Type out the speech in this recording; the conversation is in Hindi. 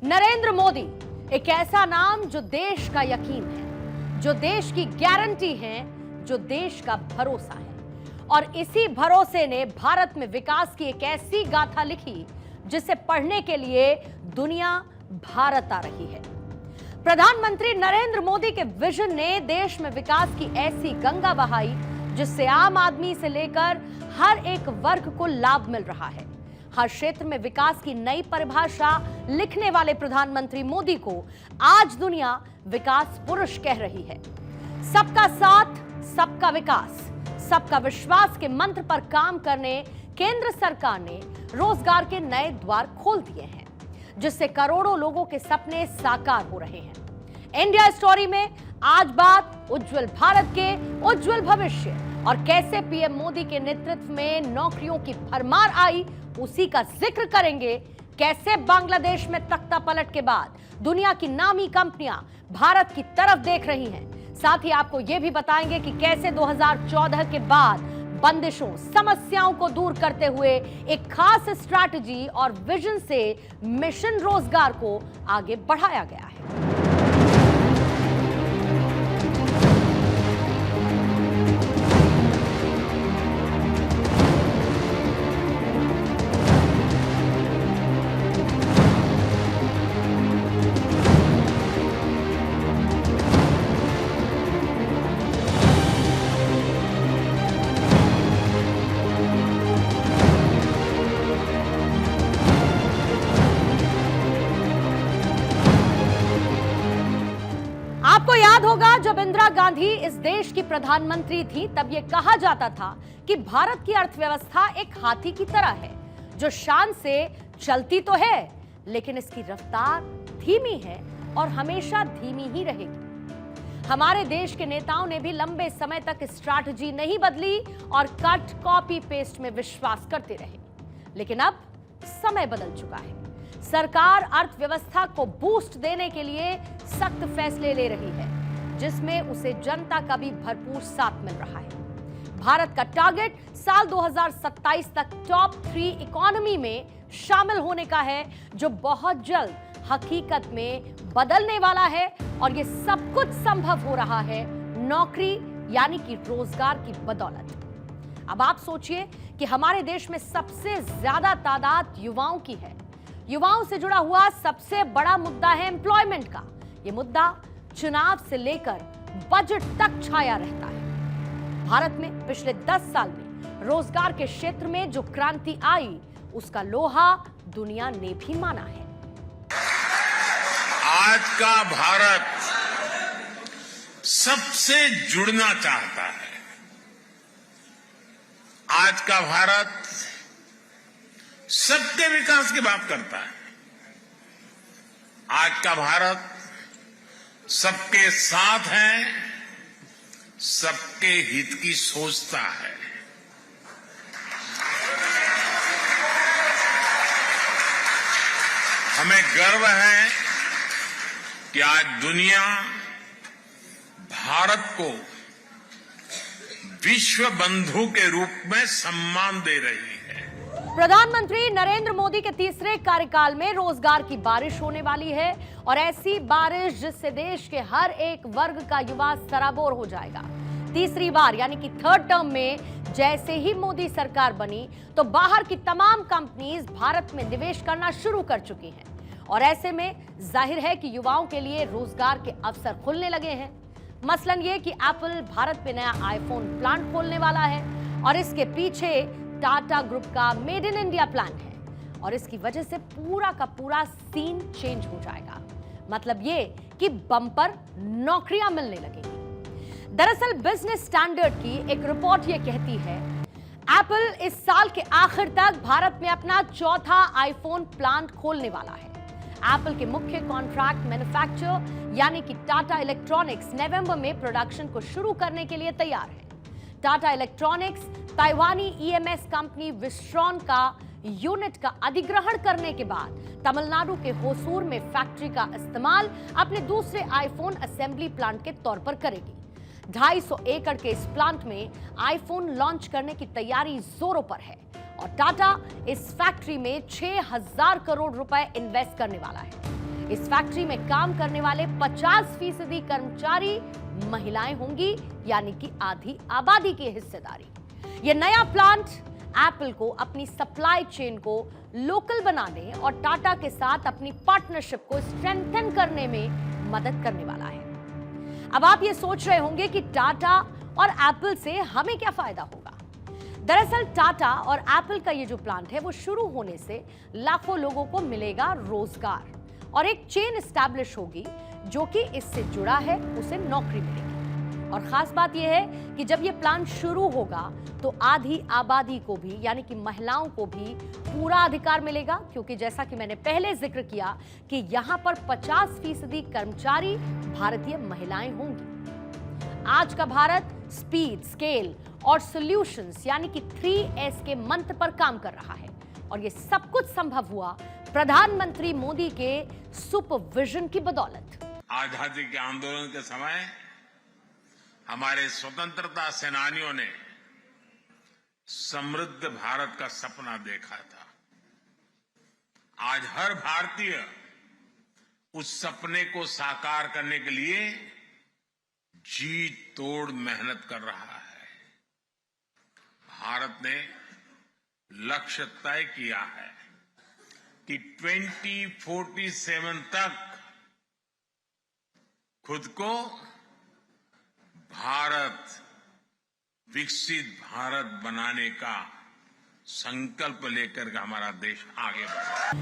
नरेंद्र मोदी एक ऐसा नाम जो देश का यकीन है, जो देश की गारंटी है, जो देश का भरोसा है। और इसी भरोसे ने भारत में विकास की एक ऐसी गाथा लिखी जिसे पढ़ने के लिए दुनिया भारत आ रही है। प्रधानमंत्री नरेंद्र मोदी के विजन ने देश में विकास की ऐसी गंगा बहाई जिससे आम आदमी से लेकर हर एक वर्ग को लाभ मिल रहा है। हर क्षेत्र में विकास की नई परिभाषा लिखने वाले प्रधानमंत्री मोदी को आज दुनिया विकास पुरुष कह रही है। सबका साथ, सबका विकास, सबका विश्वास के मंत्र पर काम करने केंद्र सरकार ने रोजगार के नए द्वार खोल दिए हैं, जिससे करोड़ों लोगों के सपने साकार हो रहे हैं। इंडिया स्टोरी में आज बात उज्जवल भारत के उज्जवल भविष्य और कैसे पीएम मोदी के नेतृत्व में नौकरियों की भरमार आई, उसी का जिक्र करेंगे। कैसे बांग्लादेश में तख्ता पलट के बाद दुनिया की नामी कंपनियां भारत की तरफ देख रही हैं। साथ ही आपको यह भी बताएंगे कि कैसे 2014 के बाद बंदिशों, समस्याओं को दूर करते हुए एक खास स्ट्रैटेजी और विजन से मिशन रोजगार को आगे बढ़ाया गया है। आपको याद होगा जब इंदिरा गांधी इस देश की प्रधानमंत्री थी, तब यह कहा जाता था कि भारत की अर्थव्यवस्था एक हाथी की तरह है जो शान से चलती तो है लेकिन इसकी रफ्तार धीमी है और हमेशा धीमी ही रहेगी। हमारे देश के नेताओं ने भी लंबे समय तक स्ट्रैटेजी नहीं बदली और कट कॉपी पेस्ट में विश्वास करते रहे, लेकिन अब समय बदल चुका है। सरकार अर्थव्यवस्था को बूस्ट देने के लिए सख्त फैसले ले रही है, जिसमें उसे जनता का भी भरपूर साथ मिल रहा है। भारत का टारगेट साल 2027 तक टॉप 3 इकोनॉमी में शामिल होने का है, जो बहुत जल्द हकीकत में बदलने वाला है। और यह सब कुछ संभव हो रहा है नौकरी यानी कि रोजगार की बदौलत। अब आप सोचिए कि हमारे देश में सबसे ज्यादा तादाद युवाओं की है। युवाओं से जुड़ा हुआ सबसे बड़ा मुद्दा है एम्प्लॉयमेंट का। यह मुद्दा चुनाव से लेकर बजट तक छाया रहता है। भारत में पिछले 10 साल में रोजगार के क्षेत्र में जो क्रांति आई, उसका लोहा दुनिया ने भी माना है। आज का भारत सबसे जुड़ना चाहता है। आज का भारत सबके विकास की बात करता है। आज का भारत सबके साथ है, सबके हित की सोचता है। हमें गर्व है कि आज दुनिया भारत को विश्व बंधु के रूप में सम्मान दे रही है। प्रधानमंत्री नरेंद्र मोदी के तीसरे कार्यकाल में रोजगार की बारिश होने वाली है, और ऐसी बारिश जिससे देश के हर एक वर्ग का युवा सराबोर हो जाएगा। तीसरी बार यानी कि थर्ड टर्म में जैसे ही मोदी सरकार बनी तो बाहर की तमाम कंपनीज भारत में निवेश करना शुरू कर चुकी हैं, और ऐसे में जाहिर है कि युवाओं के लिए रोजगार के अवसर खुलने लगे हैं। मसलन ये कि एप्पल भारत में नया आईफोन प्लांट खोलने वाला है, और इसके पीछे टाटा ग्रुप का मेड इन इंडिया प्लान है, और इसकी वजह से पूरा का पूरा सीन चेंज हो जाएगा। मतलब ये कि बम्पर नौकरियां मिलने लगेंगी। दरअसल बिजनेस स्टैंडर्ड की एक रिपोर्ट ये कहती है एप्पल इस साल के आखिर तक भारत में अपना चौथा आईफोन प्लांट खोलने वाला है। एप्पल के मुख्य कॉन्ट्रैक्ट मैन्युफैक्चरर यानी कि टाटा इलेक्ट्रॉनिक्स नवंबर में प्रोडक्शन को शुरू करने के लिए तैयार है। टाटा इलेक्ट्रॉनिक्स ताइवानी ईएमएस कंपनी विस्ट्रॉन का यूनिट का अधिग्रहण करने के बाद तमिलनाडु के होसूर में फैक्ट्री का इस्तेमाल अपने दूसरे आईफोन असेंबली प्लांट के तौर पर करेगी। 250 एकड़ के इस प्लांट में आईफोन लॉन्च करने की तैयारी जोरों पर है, और टाटा इस फैक्ट्री में 6000 करोड़ रुपए इन्वेस्ट करने वाला है। इस फैक्ट्री में काम करने वाले 50% कर्मचारी महिलाएं होंगी, यानी कि आधी आबादी की हिस्सेदारी। यह नया प्लांट एप्पल को अपनी सप्लाई चेन को लोकल बनाने और टाटा के साथ अपनी पार्टनरशिप को स्ट्रेंथन करने में मदद करने वाला है। अब आप ये सोच रहे होंगे कि टाटा और एप्पल से हमें क्या फायदा होगा। दरअसल टाटा और एप्पल का ये जो प्लांट है वो शुरू होने से लाखों लोगों को मिलेगा रोजगार और एक चेन एस्टैब्लिश होगी जो कि इससे जुड़ा है, उसे नौकरी मिलेगी। और खास बात यह है कि जब ये प्लांट शुरू होगा तो आधी आबादी को भी, यानी कि महिलाओं को भी पूरा अधिकार मिलेगा, क्योंकि जैसा कि मैंने पहले जिक्र किया कि यहां पर 50% कर्मचारी भारतीय महिलाएं होंगी। आज का भारत स्पीड, स्केल और सॉल्यूशंस यानी कि 3S के मंत्र पर काम कर रहा है और ये सब कुछ संभव हुआ प्रधानमंत्री मोदी के सुपरविजन की बदौलत। आजादी के आंदोलन के समय हमारे स्वतंत्रता सेनानियों ने समृद्ध भारत का सपना देखा था। आज हर भारतीय उस सपने को साकार करने के लिए जी तोड़ मेहनत कर रहा है। भारत ने लक्ष्य तय किया है कि 2047 तक खुद को विकसित भारत बनाने का संकल्प लेकर के हमारा देश आगे बढ़ा।